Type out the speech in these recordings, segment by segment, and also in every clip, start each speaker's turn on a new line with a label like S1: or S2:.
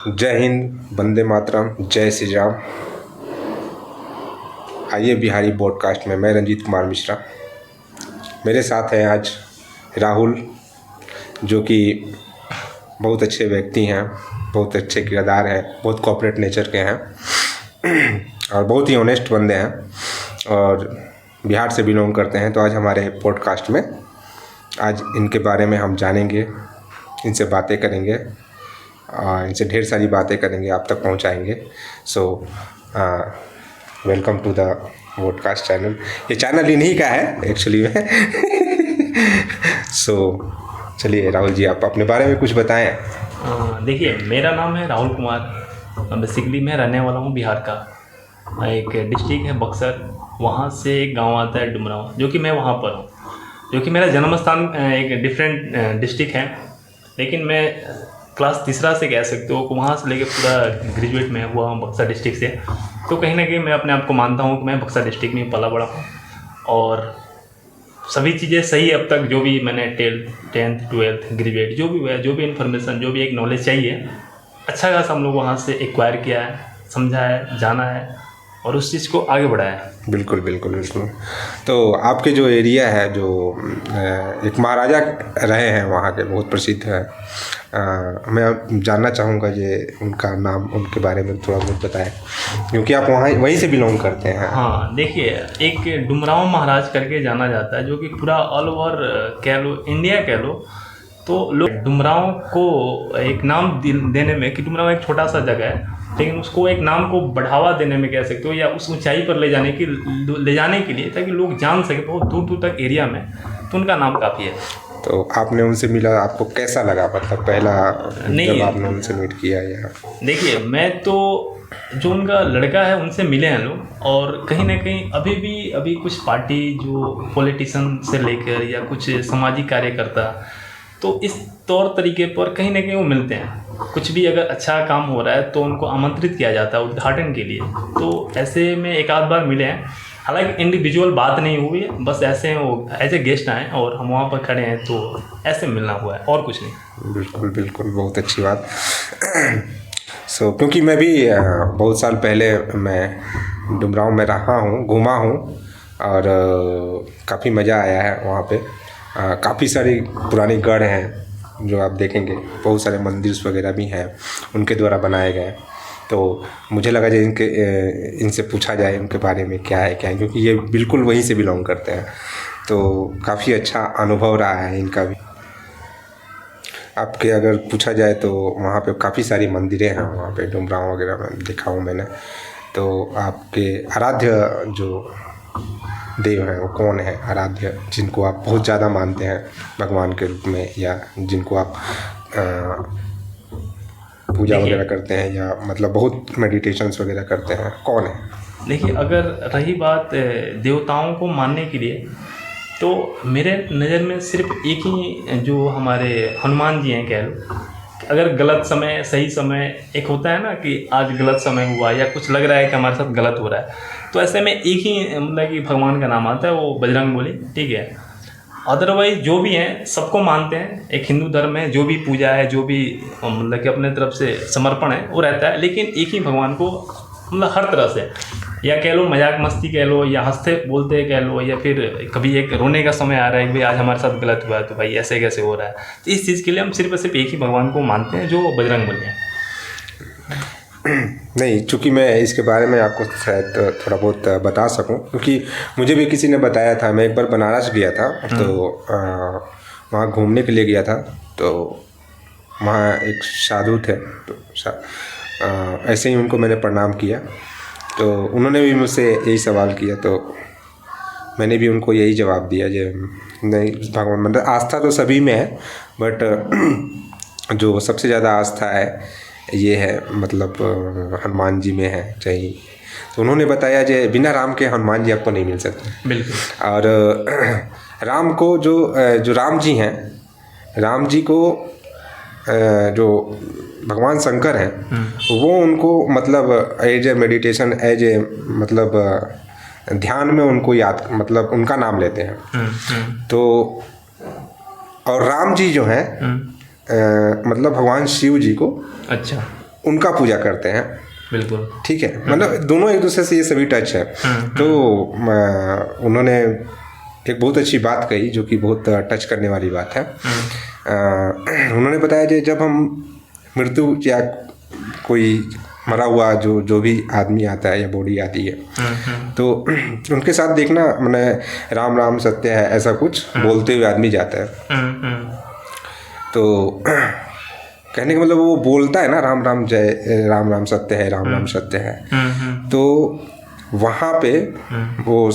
S1: जय हिंद, वंदे मातरम, जय श्री राम। आइए बिहारी पॉडकास्ट में मैं रंजीत कुमार मिश्रा। मेरे साथ हैं आज राहुल, जो कि बहुत अच्छे व्यक्ति हैं, बहुत अच्छे किरदार हैं, बहुत कॉर्पोरेट नेचर के हैं और बहुत ही ऑनेस्ट बंदे हैं और बिहार से बिलोंग करते हैं। तो आज हमारे पॉडकास्ट में आज इनके बारे में हम जानेंगे, इनसे बातें करेंगे और इनसे ढेर सारी बातें करेंगे, आप तक पहुंचाएंगे। So welcome to the podcast channel. ये चैनल इन्हीं का है एक्चुअली में। सो चलिए राहुल जी, आप अपने बारे में कुछ बताएं।
S2: देखिए, मेरा नाम है राहुल कुमार। बेसिकली मैं रहने वाला हूँ बिहार का। एक डिस्ट्रिक्ट है बक्सर, वहाँ से एक गांव आता है डुमरांव, जो कि मैं वहाँ पर हूँ, जो कि मेरा जन्म स्थान एक डिफरेंट डिस्ट्रिक्ट है। लेकिन मैं क्लास तीसरा से कह सकते हो कि वहाँ से लेके पूरा ग्रेजुएट में हुआ हूँ बक्सर डिस्ट्रिक्ट से। तो कहीं ना कहीं मैं अपने आप को मानता हूँ कि मैं बक्सर डिस्ट्रिक्ट में पला बड़ा हूँ और सभी चीज़ें सही है अब तक। जो भी मैंने 10th 12th ग्रेजुएट जो भी हुआ है, जो भी इन्फॉर्मेशन, जो भी एक नॉलेज चाहिए, अच्छा खासा हम लोग वहाँ से एक्वायर किया है, समझा है, जाना है और उस चीज़ को आगे बढ़ाया है।
S1: बिल्कुल बिल्कुल बिल्कुल। तो आपके जो एरिया है, जो एक महाराजा रहे हैं वहाँ के, बहुत प्रसिद्ध है। मैं जानना चाहूँगा ये उनका नाम, उनके बारे में थोड़ा बहुत बताएं, क्योंकि आप वहीं से बिलोंग करते हैं।
S2: हाँ, देखिए, एक डुमरांव महाराज करके जाना जाता है, जो कि पूरा ऑल ओवर कह लो, इंडिया कह लो, तो लोग डुमरांव को एक नाम देने में, कि डुमरांव एक छोटा सा जगह है, लेकिन उसको एक नाम को बढ़ावा देने में कह सकते हो, या उस ऊंचाई पर ले जाने के लिए, ताकि लोग जान सके बहुत दूर दूर तक एरिया में, तो उनका नाम काफ़ी है।
S1: तो आपने उनसे मिला, आपको कैसा लगा, मतलब पहला जब आपने उनसे मीट किया? या
S2: देखिए, मैं तो जो उनका लड़का है उनसे मिले हैं लोग, और कहीं ना कहीं अभी कुछ पार्टी, जो पॉलिटिशियन से लेकर या कुछ सामाजिक कार्यकर्ता, तो इस तौर तरीके पर कहीं ना कहीं वो मिलते हैं। कुछ भी अगर अच्छा काम हो रहा है तो उनको आमंत्रित किया जाता है उद्घाटन के लिए। तो ऐसे में एक आध बार मिले हैं, हालांकि इंडिविजुअल बात नहीं हुई है, बस ऐसे वो एज ए गेस्ट आए और हम वहाँ पर खड़े हैं, तो ऐसे मिलना हुआ है और कुछ नहीं।
S1: बिल्कुल बिल्कुल, बहुत अच्छी बात। सो क्योंकि मैं भी बहुत साल पहले मैं डुमरांव में रहा हूँ, घूमा हूँ और काफ़ी मज़ा आया है वहाँ पे। काफ़ी सारी पुरानी गढ़ हैं जो आप देखेंगे, बहुत सारे मंदिर वगैरह भी हैं उनके द्वारा बनाए गए। तो मुझे लगा जो इनसे पूछा जाए उनके बारे में क्या है क्योंकि ये बिल्कुल वहीं से बिलोंग करते हैं। तो काफ़ी अच्छा अनुभव रहा है इनका भी। आपके अगर पूछा जाए तो वहाँ पे काफ़ी सारी मंदिरें हैं, वहाँ पे डुमरांव वगैरह में देखा हूँ मैंने। तो आपके आराध्य जो देव हैं वो कौन है, आराध्य, जिनको आप बहुत ज़्यादा मानते हैं भगवान के रूप में, या जिनको आप पूजा वगैरह करते हैं, या मतलब बहुत मेडिटेशंस वगैरह करते हैं, कौन है?
S2: देखिए, अगर रही बात देवताओं को मानने के लिए, तो मेरे नज़र में सिर्फ एक ही जो हमारे हनुमान जी हैं कह लो। अगर गलत समय सही समय, एक होता है ना कि आज गलत समय हुआ या कुछ लग रहा है कि हमारे साथ गलत हो रहा है, तो ऐसे में एक ही मतलब कि भगवान का नाम आता है, वो बजरंगबली, ठीक है। अदरवाइज जो भी हैं सबको मानते हैं। एक हिंदू धर्म में जो भी पूजा है, जो भी मतलब कि अपने तरफ से समर्पण है वो रहता है, लेकिन एक ही भगवान को मतलब हर तरह से, या कह लो मजाक मस्ती कह लो, या हंसते बोलते कह लो, या फिर कभी एक रोने का समय आ रहा है कि भाई आज हमारे साथ गलत हुआ है, तो भाई ऐसे कैसे हो रहा है, तो इस चीज़ के लिए हम सिर्फ एक ही भगवान को मानते हैं, जो बजरंगबली है।
S1: नहीं, चूँकि मैं इसके बारे में आपको शायद थोड़ा बहुत बता सकूं, क्योंकि मुझे भी किसी ने बताया था। मैं एक बार बनारस गया था, तो वहाँ घूमने के लिए गया था। तो वहाँ एक साधु थे, तो ऐसे ही उनको मैंने प्रणाम किया, तो उन्होंने भी मुझसे यही सवाल किया, तो मैंने भी उनको यही जवाब दिया जो नहीं, भगवान मतलब आस्था तो सभी में है, बट जो सबसे ज़्यादा आस्था है ये है मतलब हनुमान जी में है चाहिए। तो उन्होंने बताया कि बिना राम के हनुमान जी आपको नहीं मिल सकते।
S2: बिल्कुल।
S1: और राम को जो राम जी हैं, राम जी को जो भगवान शंकर हैं, वो उनको मतलब as a meditation, as a मतलब ध्यान में उनको याद, मतलब उनका नाम लेते हैं। तो और राम जी जो हैं मतलब भगवान शिव जी को
S2: अच्छा
S1: उनका पूजा करते हैं।
S2: बिल्कुल।
S1: ठीक है, मतलब दोनों एक दूसरे से ये सभी टच है। तो उन्होंने एक बहुत अच्छी बात कही जो कि बहुत टच करने वाली बात है। उन्होंने बताया कि जब हम मृत्यु या कोई मरा हुआ जो भी आदमी आता है या बॉडी आती है, तो उनके साथ देखना, मैंने राम राम सत्य है ऐसा कुछ बोलते हुए आदमी जाता है। तो कहने का मतलब वो बोलता है ना, राम राम जय, राम राम सत्य है, राम राम सत्य है। तो वहाँ पे वो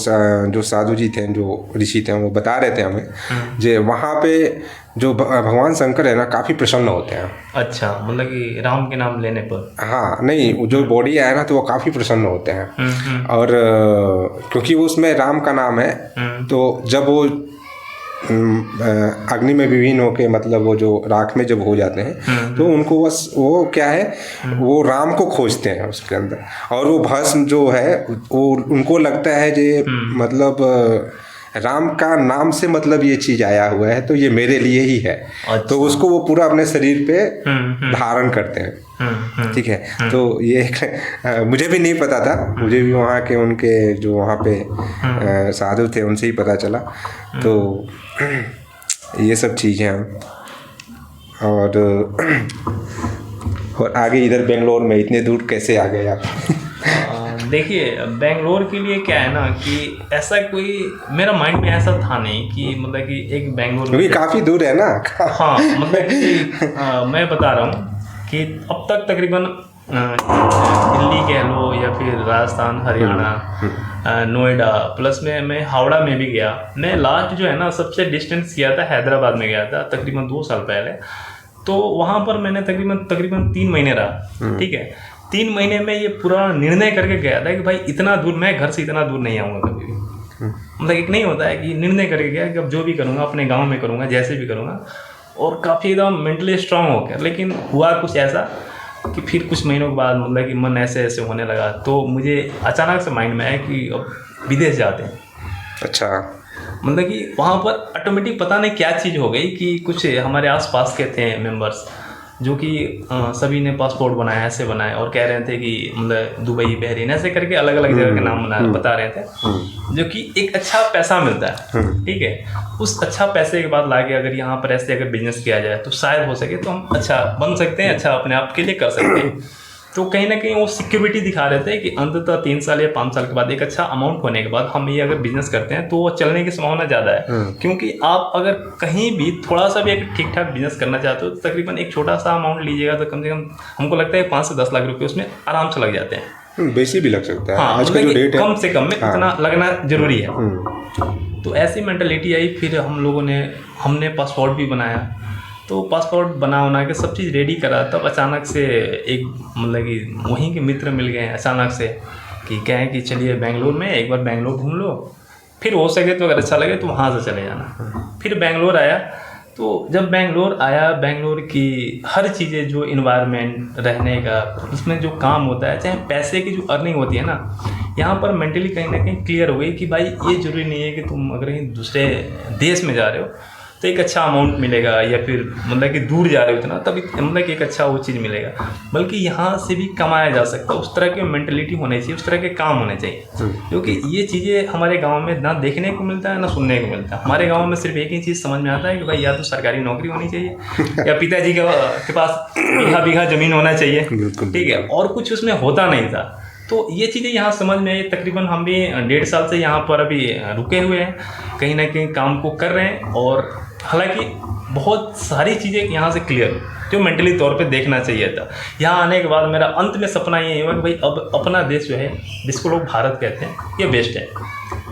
S1: जो साधु जी थे, जो ऋषि थे, वो बता रहे थे हमें जे वहाँ पे जो भगवान शंकर है ना, काफ़ी प्रसन्न होते हैं।
S2: अच्छा, मतलब कि राम के नाम लेने पर?
S1: हाँ, नहीं, जो बॉडी आया ना तो वो काफ़ी प्रसन्न होते हैं। और क्योंकि वो उसमें राम का नाम है, तो जब वो अग्नि में विलीन होके, मतलब वो जो राख में जब हो जाते हैं, तो उनको बस वो क्या है, वो राम को खोजते हैं उसके अंदर। और वो भस्म जो है वो उनको लगता है जे मतलब राम का नाम से मतलब ये चीज आया हुआ है, तो ये मेरे लिए ही है। अच्छा। तो उसको वो पूरा अपने शरीर पे धारण करते हैं। ठीक है, तो ये मुझे भी नहीं पता था, मुझे भी वहाँ के उनके जो वहाँ पे साधु थे उनसे ही पता चला। तो ये सब चीज़ें हैं। और आगे इधर बेंगलोर में इतने दूर कैसे आ गए आप?
S2: देखिए, बेंगलोर के लिए क्या है ना कि ऐसा कोई मेरा माइंड में ऐसा था नहीं कि मतलब कि एक बेंगलोर,
S1: क्योंकि काफ़ी दूर है ना।
S2: हाँ, मतलब कि मैं बता रहा हूँ कि अब तक तकरीबन दिल्ली कह लो या फिर राजस्थान, हरियाणा, नोएडा, प्लस में मैं हावड़ा में भी गया। मैं लास्ट जो है ना सबसे डिस्टेंस किया था, हैदराबाद में गया था तकरीबन 2 साल पहले। तो वहाँ पर मैंने तकरीबन 3 महीने रहा। ठीक है, 3 महीने में ये पूरा निर्णय करके गया था कि भाई इतना दूर मैं घर से इतना दूर नहीं आऊँगा कभी भी। मतलब एक नहीं होता है कि निर्णय करके गया कि अब जो भी करूँगा अपने गाँव में करूँगा, जैसे भी करूँगा, और काफ़ी एकदम मेंटली स्ट्रांग हो गया। लेकिन हुआ कुछ ऐसा कि फिर कुछ महीनों के बाद मतलब कि मन ऐसे ऐसे होने लगा, तो मुझे अचानक से माइंड में आया कि अब विदेश जाते हैं।
S1: अच्छा,
S2: मतलब कि वहाँ पर ऑटोमेटिक पता नहीं क्या चीज़ हो गई कि कुछ हमारे आसपास के थे मेंबर्स जो कि सभी ने पासपोर्ट बनाया, ऐसे बनाया, और कह रहे थे कि मतलब दुबई, बहरीन, ऐसे करके अलग अलग जगह के नाम बता रहे थे, जो कि एक अच्छा पैसा मिलता है। ठीक है, उस अच्छा पैसे के बाद लाके अगर यहाँ पर ऐसे अगर बिजनेस किया जाए तो शायद हो सके तो हम अच्छा बन सकते हैं, अच्छा अपने आप के लिए कर सकते हैं। तो कहीं ना कहीं वो सिक्योरिटी दिखा रहे थे कि अंततः 3 साल या 5 साल के बाद एक अच्छा अमाउंट होने के बाद हम ये अगर बिजनेस करते हैं तो वो चलने की संभावना ज़्यादा है। क्योंकि आप अगर कहीं भी थोड़ा सा भी एक ठीक ठाक बिजनेस करना चाहते हो तो तकरीबन एक छोटा सा अमाउंट लीजिएगा तो कम से कम हमको लगता है 5 से 10 लाख रुपये उसमें आराम से लग जाते हैं।
S1: बेसी भी लग सकता है।
S2: हाँ,
S1: आज का जो रेट है
S2: कम से कम में इतना लगना जरूरी है। तो ऐसी मेंटलिटी आई। फिर हमने पासपोर्ट भी बनाया। तो पासपोर्ट बना के सब चीज़ रेडी करा, तब अचानक से एक मतलब कि वहीं के मित्र मिल गए अचानक से कि कहें कि चलिए बेंगलोर में एक बार बेंगलोर घूम लो, फिर हो सके तो अगर अच्छा लगे तो वहाँ से चले जाना। फिर बेंगलोर आया। तो जब बेंगलोर आया, बेंगलोर की हर चीज़ें, जो इन्वायरमेंट, रहने का, उसमें जो काम होता है, चाहे पैसे की जो अर्निंग होती है ना, यहाँ पर मेंटली कहीं ना कहीं क्लियर हो गई कि भाई ये ज़रूरी नहीं है कि तुम अगर कहीं दूसरे देश में जा रहे हो तो एक अच्छा अमाउंट मिलेगा, या फिर मतलब कि दूर जा रहे हो इतना तभी मतलब कि एक अच्छा वो चीज़ मिलेगा, बल्कि यहाँ से भी कमाया जा सकता है। उस तरह की मेंटलिटी होनी चाहिए, उस तरह के काम होने चाहिए, क्योंकि ये चीज़ें हमारे गांव में ना देखने को मिलता है ना सुनने को मिलता है। हमारे गांव में सिर्फ एक ही चीज़ समझ में आता है कि भाई या तो सरकारी नौकरी होनी चाहिए या पिताजी के पास बीघा ज़मीन होना चाहिए। ठीक है, और कुछ उसमें होता नहीं था। तो ये चीज़ें यहाँ समझ में आई। तकरीबन हम भी 1.5 साल से यहाँ पर अभी रुके हुए हैं, कहीं ना कहीं काम को कर रहे हैं। और हालांकि बहुत सारी चीज़ें यहाँ से क्लियर जो मेंटली तौर पे देखना चाहिए था। यहाँ आने के बाद मेरा अंत में सपना ये हुआ कि भाई अब अपना देश जो है, जिसको लोग भारत कहते हैं, ये बेस्ट है।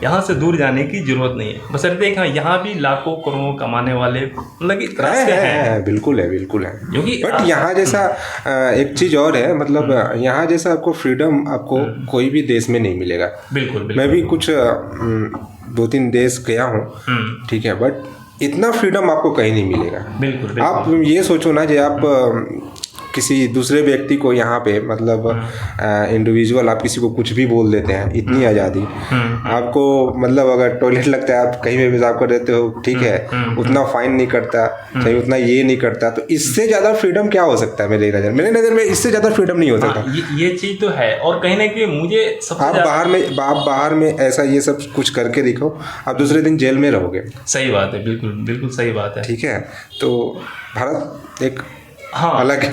S2: यहाँ से दूर जाने की जरूरत नहीं है। बशर्ते यहाँ भी लाखों करोड़ों कमाने वाले मतलब कि रास्ते हैं।
S1: बिल्कुल है, बिल्कुल है।
S2: क्योंकि
S1: बट यहाँ जैसा एक चीज़ और है, मतलब यहाँ जैसा आपको फ्रीडम आपको कोई भी देश में नहीं मिलेगा।
S2: बिल्कुल।
S1: मैं भी कुछ 2-3 देश गया हूँ, ठीक है, बट इतना फ्रीडम आपको कहीं नहीं मिलेगा।
S2: बिल्कुल।
S1: आप ये सोचो ना कि आप किसी दूसरे व्यक्ति को यहाँ पे मतलब इंडिविजुअल आप किसी को कुछ भी बोल देते हैं, इतनी आज़ादी आपको, मतलब अगर टॉयलेट लगता है आप कहीं भी पेशाब कर देते हो, ठीक है, उतना फाइन नहीं करता, चाहे उतना ये नहीं करता, तो इससे ज़्यादा फ्रीडम क्या हो सकता है? मेरे नज़र में इससे ज़्यादा फ्रीडम नहीं हो सकता।
S2: ये चीज़ तो है, और कहीं ना कहीं मुझे
S1: आप बाहर में ऐसा ये सब कुछ करके दिखो, आप दूसरे दिन जेल में रहोगे।
S2: सही बात है, बिल्कुल बिल्कुल सही बात है।
S1: ठीक है, तो भारत एक
S2: हाँ
S1: अलग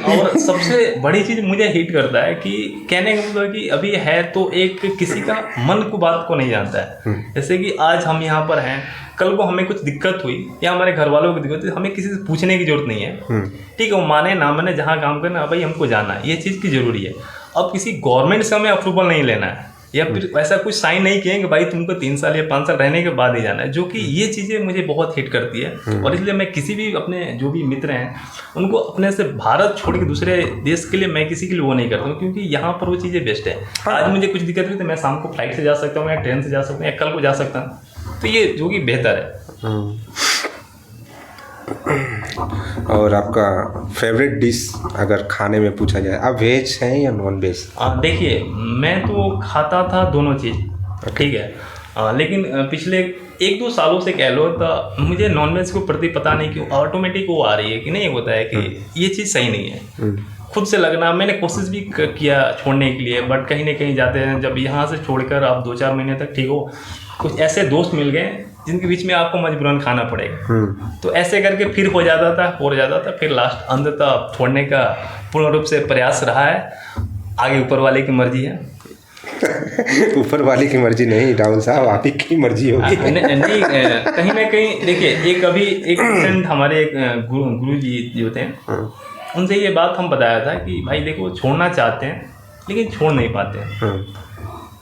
S2: और सबसे बड़ी चीज़ मुझे हिट करता है कि कहने का मतलब कि अभी है तो एक किसी का मन को बात को नहीं जानता है। जैसे कि आज हम यहाँ पर हैं, कल को हमें कुछ दिक्कत हुई या हमारे घर वालों को दिक्कत हुई, हमें किसी से पूछने की जरूरत नहीं है। ठीक है, वो माने ना माने, जहाँ काम करना भाई हमको जाना है, ये चीज़ की जरूरी है। अब किसी गवर्नमेंट से हमें अप्रूवल नहीं लेना है, या फिर ऐसा कुछ साइन नहीं किए कि भाई तुमको 3 साल या 5 साल रहने के बाद ही जाना है, जो कि ये चीज़ें मुझे बहुत हिट करती है। और इसलिए मैं किसी भी अपने जो भी मित्र हैं उनको अपने से भारत छोड़ के दूसरे देश के लिए मैं किसी के लिए वो नहीं करता हूँ, क्योंकि यहाँ पर वो चीज़ें बेस्ट है। आज मुझे कुछ दिक्कत हुई तो मैं शाम को फ्लाइट से जा सकता हूँ या ट्रेन से जा सकता हूँ या कल को जा सकता हूँ, तो ये जो कि बेहतर है।
S1: और आपका फेवरेट डिश अगर खाने में पूछा जाए, आप वेज हैं या नॉन वेज?
S2: देखिए, मैं तो खाता था दोनों चीज़, ठीक है, लेकिन पिछले 1-2 सालों से कह लो तो मुझे नॉनवेज के प्रति पता नहीं क्यों ऑटोमेटिक वो आ रही है कि नहीं, होता है कि ये चीज़ सही नहीं है। खुद से लगना, मैंने कोशिश भी किया छोड़ने के लिए, बट कहीं ना कहीं जाते हैं, जब यहाँ से छोड़कर आप 2-4 महीने तक ठीक हो, कुछ ऐसे दोस्त मिल गए जिनके बीच में आपको मजबूरन खाना पड़ेगा, तो ऐसे करके फिर हो जाता था, फिर लास्ट अंततः छोड़ने का पूर्ण रूप से प्रयास रहा है। आगे ऊपर वाले की मर्जी है।
S1: ऊपर वाले की मर्जी नहीं राहुल साहब, आप ही की मर्जी होगी।
S2: नहीं, कहीं ना कहीं देखिए, एक फ्रेंड हमारे एक गुरु जी जो थे, उनसे ये बात हम बताया था कि भाई देखो, छोड़ना चाहते हैं लेकिन छोड़ नहीं पाते हैं।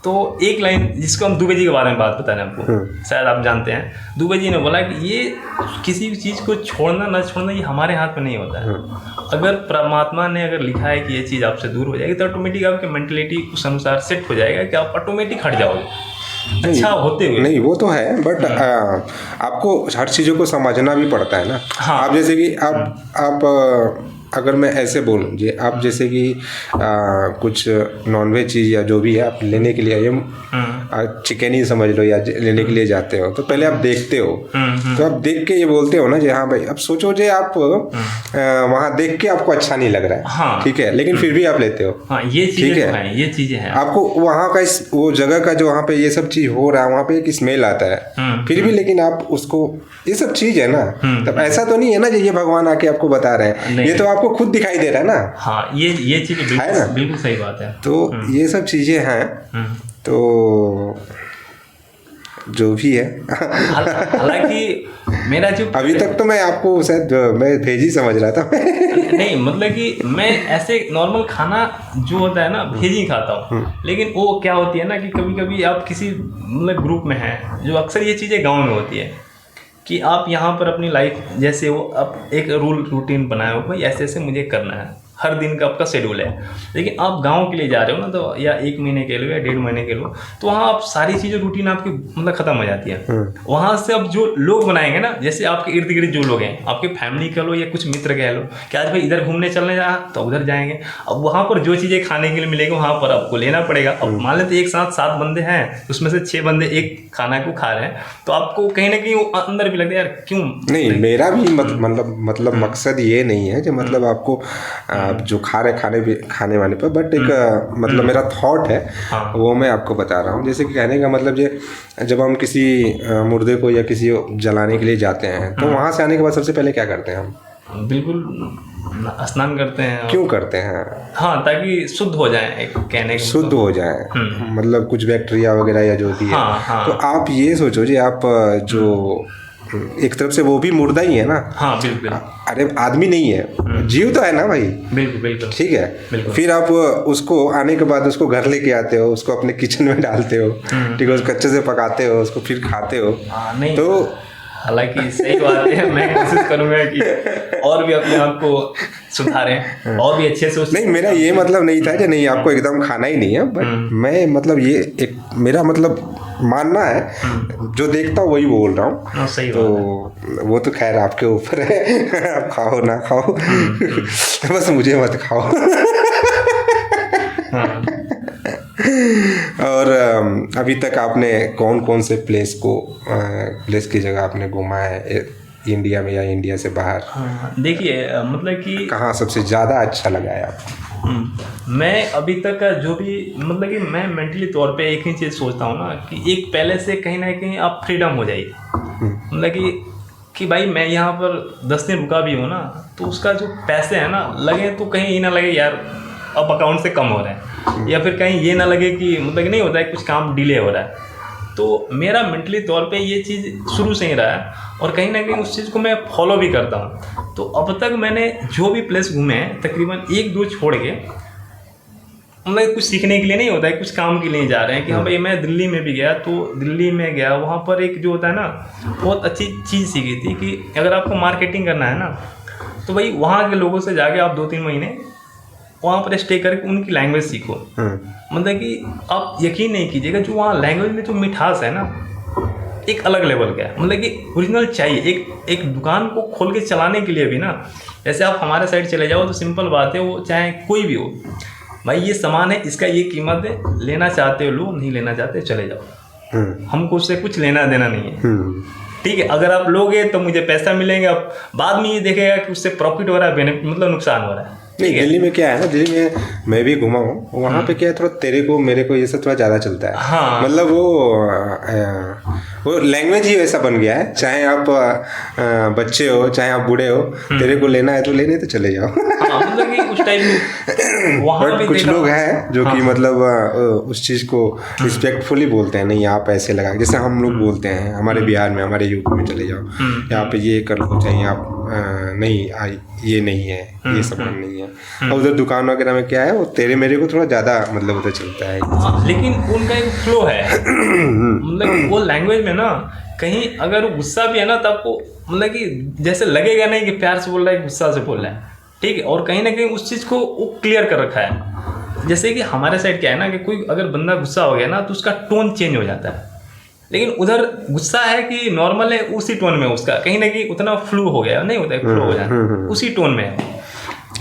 S2: तो एक लाइन जिसको हम दुबे जी के बारे में बात बता रहे हैं आपको, शायद आप जानते हैं, दुबे जी ने बोला कि ये किसी भी चीज़ को छोड़ना ना छोड़ना ये हमारे हाथ में नहीं होता है। अगर परमात्मा ने अगर लिखा है कि ये चीज़ आपसे दूर हो जाएगी तो ऑटोमेटिक आपकी मेंटलिटी उस अनुसार सेट हो जाएगा कि आप ऑटोमेटिक हट जाओगे अच्छा होते हुए।
S1: नहीं, वो तो है, बट आपको हर चीज़ों को समझना भी पड़ता है ना।
S2: हाँ।
S1: आप जैसे कि आप अगर मैं ऐसे बोलूँ जी, आप जैसे कि कुछ नॉनवेज चीज़ या जो भी है आप लेने के लिए आइए, चिकन ही समझ लो या लेने के लिए जाते हो, तो पहले आप देखते हो, तो आप देख के ये बोलते हो ना जी हाँ भाई, अब सोचो जे आप वहाँ देख के आपको अच्छा नहीं लग रहा है,
S2: हाँ,
S1: ठीक है, लेकिन फिर भी आप लेते हो।
S2: हाँ, ये चीज़ें तो हैं, ये चीज़ें हैं।
S1: आपको वहाँ का वो जगह का जो वहाँ पे ये सब चीज़ हो रहा है, वहाँ पे एक स्मेल आता है, फिर भी लेकिन आप उसको, ये सब चीज़ है ना, तब ऐसा तो नहीं है ना ये भगवान आके आपको बता रहे हैं, ये तो आपको खुद दिखाई दे रहा है ना।
S2: हाँ, ये चीज़ है ना, बिल्कुल सही बात है।
S1: तो ये सब चीज़ें हैं, तो जो भी है
S2: हालांकि मेरा जो
S1: अभी तक तो मैं आपको शायद मैं भेज ही समझ रहा था।
S2: नहीं, मतलब कि मैं ऐसे नॉर्मल खाना जो होता है ना भेज ही खाता हूँ, लेकिन वो क्या होती है ना कि कभी कभी आप किसी मतलब ग्रुप में हैं, जो अक्सर ये चीज़ें गाँव में होती है कि आप यहाँ पर अपनी लाइफ जैसे वो आप एक रूटीन बनाए हो, भाई ऐसे ऐसे मुझे करना है, हर दिन का आपका शेड्यूल है, लेकिन आप गांव के लिए जा रहे हो ना, तो या 1 महीने के लिए या 1.5 महीने के लिए, तो वहाँ आप सारी चीज़ें रूटीन आपकी मतलब ख़त्म हो जाती है। वहाँ से अब जो लोग बनाएंगे ना, जैसे आपके इर्द गिर्द जो लोग हैं, आपके फैमिली कह लो या कुछ मित्र कह लो कि आज भाई इधर घूमने चलने जा तो उधर जाएंगे, अब वहाँ पर जो चीज़ें खाने के लिए मिलेगी वहाँ पर आपको लेना पड़ेगा। अब मान लेते एक साथ 7 बंदे हैं, उसमें से 6 बंदे एक खाना को खा रहे हैं, तो आपको कहीं ना कहीं अंदर भी लगता है यार क्यों
S1: नहीं। मेरा भी मतलब मकसद ये नहीं है कि मतलब आपको जो खाने वाने पर, बट एक मतलब मेरा थॉट है, वो मैं आपको बता रहा हूँ। जैसे कि कहने का मतलब जब हम किसी मुर्दे को या किसी जलाने के लिए जाते हैं, तो वहाँ से आने के बाद सबसे पहले क्या करते हैं हम?
S2: बिल्कुल स्नान करते हैं।
S1: क्यों करते हैं?
S2: हाँ, ताकि शुद्ध हो जाए, एक कहने
S1: शुद्ध हो जाए, मतलब कुछ बैक्टीरिया वगैरह या जो भी है। तो आप ये सोचो जी, आप जो एक तरफ से वो भी मुर्दा ही है ना।
S2: हाँ, बिल्कुल।
S1: अरे आदमी नहीं है, जीव तो है ना भाई।
S2: बिल्कुल बिल्कुल
S1: ठीक है, फिर आप उसको आने के बाद उसको घर लेके आते हो, उसको अपने किचन में डालते हो, ठीक है, उसको अच्छे से पकाते हो, उसको फिर खाते हो।
S2: नहीं,
S1: तो
S2: हालांकि सही बात है, मैं कोशिश करूंगा कि और भी अपने आप को सुधारें और भी अच्छे से
S1: नहीं, मेरा ये मतलब नहीं था कि नहीं आपको एकदम खाना ही नहीं है, बट मैं मतलब ये एक मेरा मतलब मानना है, जो देखता हूँ वही बोल रहा हूँ।
S2: सही
S1: तो वो तो खैर आपके ऊपर है, आप खाओ ना खाओ, बस मुझे मत खाओ। और अभी तक आपने कौन कौन से प्लेस की जगह आपने घूमा है इंडिया में या इंडिया से बाहर?
S2: देखिए मतलब कि
S1: कहाँ सबसे ज़्यादा अच्छा लगा है आपको?
S2: मैं अभी तक का जो भी मतलब कि मैं मेंटली तौर पे एक ही चीज़ सोचता हूँ ना कि एक पहले से कहीं ना कहीं आप फ्रीडम हो जाइए। मतलब कि भाई मैं यहाँ पर 10 दिन रुका भी हूँ ना, तो उसका जो पैसे हैं ना लगे तो कहीं ये ना लगे यार अब अकाउंट से कम हो रहा है, या फिर कहीं ये ना लगे कि मतलब कि नहीं होता है कुछ काम डिले हो रहा है। तो मेरा मेंटली तौर पे ये चीज़ शुरू से ही रहा है और कहीं ना कहीं उस चीज़ को मैं फॉलो भी करता हूँ। तो अब तक मैंने जो भी प्लेस घूमे हैं तकरीबन 1-2 छोड़ के, मतलब कुछ सीखने के लिए नहीं होता है, कुछ काम के लिए जा रहे हैं कि हाँ भाई मैं दिल्ली में भी गया, तो दिल्ली में गया वहाँ पर एक जो होता है ना बहुत अच्छी चीज़ सीखी थी कि अगर आपको मार्केटिंग करना है ना तो भाई वहाँ के लोगों से जाके आप 2-3 महीने वहाँ पर स्टे करके उनकी लैंग्वेज सीखो। मतलब कि आप यकीन नहीं कीजिएगा जो वहाँ लैंग्वेज में जो मिठास है ना एक अलग लेवल का है। मतलब कि ओरिजिनल चाहिए। एक दुकान को खोल के चलाने के लिए भी ना, जैसे आप हमारे साइड चले जाओ तो सिंपल बात है, वो चाहे कोई भी हो, भाई ये सामान है, इसका ये कीमत है, लेना चाहते हो लो, नहीं लेना चाहते चले जाओ, हमको उससे कुछ लेना देना नहीं है। ठीक है, अगर आप लोगे तो मुझे पैसा मिलेंगे, अब बाद में ये देखेगा कि उससे प्रॉफिट हो रहा है मतलब नुकसान हो रहा है।
S1: नहीं, दिल्ली में क्या है ना, दिल्ली में मैं भी घुमा हूँ, वहाँ पे क्या है थोड़ा तेरे को मेरे को ये सब थोड़ा ज़्यादा चलता है।
S2: हाँ।
S1: मतलब वो लैंग्वेज ही वैसा बन गया है, चाहे आप बच्चे हो चाहे आप बूढ़े हो, तेरे को लेना है तो लेने तो चले जाओ।
S2: हाँ, मतलब कि उस टाइप वहाँ भी
S1: कुछ लोग हैं जो कि मतलब उस चीज़ को रिस्पेक्टफुली बोलते हैं, नहीं आप ऐसे लगा, जैसे हम लोग बोलते हैं हमारे बिहार में, हमारे यूपी में चले जाओ, यहाँ पे ये कर लो, चाहिए आप नहीं ये नहीं है, ये सामान नहीं है। और उधर दुकान वगैरह में क्या है, वो तेरे मेरे को थोड़ा ज़्यादा मतलब उधर चलता है।
S2: हाँ, लेकिन उनका एक फ्लो है। मतलब वो लैंग्वेज में ना कहीं अगर वो गुस्सा भी है ना तो आपको मतलब कि जैसे लगेगा नहीं कि प्यार से बोल रहा है, गुस्सा से बोल रहा है। ठीक है, और कहीं ना कहीं उस चीज़ को वो क्लियर कर रखा है। जैसे कि हमारे साइड क्या है ना कि कोई अगर बंदा गुस्सा हो गया ना तो उसका टोन चेंज हो जाता है, लेकिन उधर गुस्सा है कि नॉर्मल है, उसी टोन में उसका कहीं ना कहीं उतना फ्लू हो गया नहीं होता है, फ्लो हो जाता है उसी टोन में है।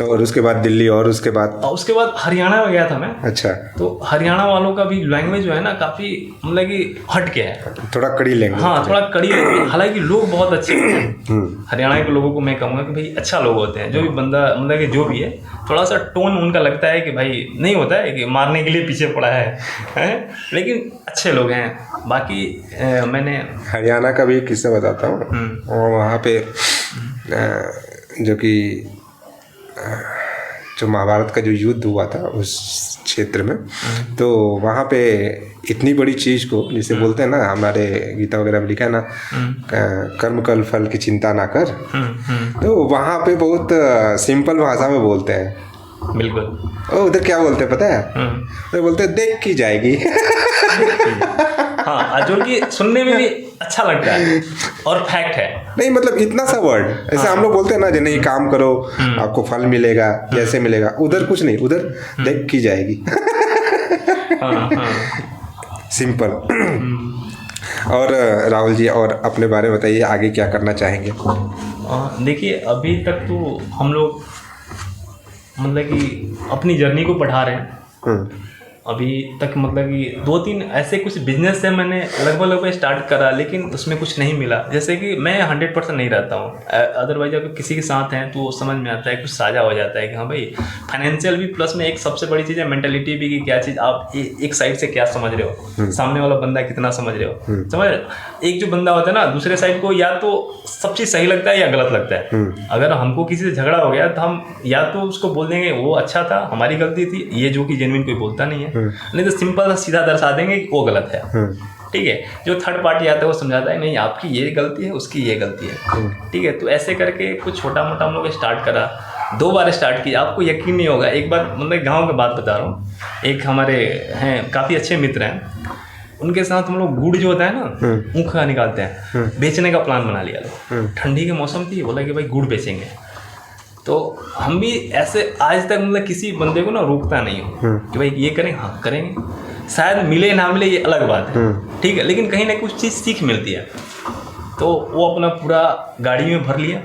S1: और उसके बाद दिल्ली, और उसके बाद
S2: हरियाणा में गया था मैं।
S1: अच्छा।
S2: तो हरियाणा वालों का भी लैंग्वेज जो है ना काफ़ी मतलब कि हट के है,
S1: थोड़ा कड़ी लैंग्वेज।
S2: हाँ, थोड़ा कड़ी लैंग्वेज। हालांकि लोग बहुत अच्छे होते हैं हरियाणा के लोगों को मैं कहूँगा कि भाई अच्छा लोग होते हैं। जो भी बंदा मतलब कि जो भी है, थोड़ा सा टोन उनका लगता है कि भाई नहीं होता है कि मारने के लिए पीछे पड़ा है लेकिन अच्छे लोग हैं। बाकी मैंने
S1: हरियाणा का भी किस्सा बताता हूँ। और वहाँ पे जो महाभारत का जो युद्ध हुआ था उस क्षेत्र में, तो वहाँ पे इतनी बड़ी चीज़ को जिसे बोलते हैं ना, हमारे गीता वगैरह में लिखा है ना, कर्म कल फल की चिंता ना कर, तो वहाँ पे बहुत सिंपल भाषा में बोलते हैं।
S2: बिल्कुल।
S1: उधर क्या बोलते हैं पता है? उधर बोलते हैं देख की जाएगी।
S2: हाँ, जो कि सुनने में भी अच्छा लगता है और फैक्ट है। नहीं
S1: मतलब इतना सा वर्ड, ऐसे हम लोग बोलते हैं ना जो नहीं काम करो आपको फल मिलेगा, कैसे मिलेगा, उधर कुछ नहीं, उधर देख की जाएगी। सिंपल। और राहुल जी, और अपने बारे में बताइए, आगे क्या करना चाहेंगे?
S2: देखिए अभी तक तो हम लोग मतलब कि अपनी जर्नी को बढ़ा रहे हैं। अभी तक मतलब कि 2-3 ऐसे कुछ बिजनेस से मैंने लगभग स्टार्ट करा, लेकिन उसमें कुछ नहीं मिला। जैसे कि मैं 100% नहीं रहता हूँ, अदरवाइज अगर किसी के साथ हैं तो समझ में आता है, कुछ साझा हो जाता है कि हाँ भाई फाइनेंशियल भी, प्लस में एक सबसे बड़ी चीज़ है मेंटलिटी भी, कि क्या चीज़ आप एक साइड से क्या समझ रहे हो, सामने वाला बंदा कितना समझ रहे हो। समझ, एक जो बंदा होता है ना दूसरे साइड को या तो सब चीज़ सही लगता है या गलत लगता है। अगर हमको किसी से झगड़ा हो गया तो हम या तो उसको बोल देंगे वो अच्छा था, हमारी गलती थी, ये जो कि जेन्युइन कोई बोलता नहीं है, नहीं तो सिंपल सीधा दर्शा देंगे कि वो गलत है। ठीक है, जो थर्ड पार्टी आता है वो समझाता है नहीं आपकी ये गलती है, उसकी ये गलती है। ठीक है, तो ऐसे करके कुछ छोटा मोटा हम लोग स्टार्ट करा, 2 बार स्टार्ट किया, आपको यकीन नहीं होगा। एक बार मतलब गांव की बात बता रहा हूँ, एक हमारे हैं काफ़ी अच्छे मित्र हैं, उनके साथ हम लोग गुड़ जो होता है ना ऊँख का निकालते हैं, बेचने का प्लान बना लिया लोग। ठंडी के मौसम थी, बोला कि भाई गुड़ बेचेंगे। तो हम भी ऐसे आज तक मतलब किसी बंदे को ना रोकता नहीं हूँ कि भाई ये करें, हाँ करेंगे, शायद मिले ना मिले ये अलग बात है, ठीक है, लेकिन कहीं ना कुछ चीज़ सीख मिलती है। तो वो अपना पूरा गाड़ी में भर लिया,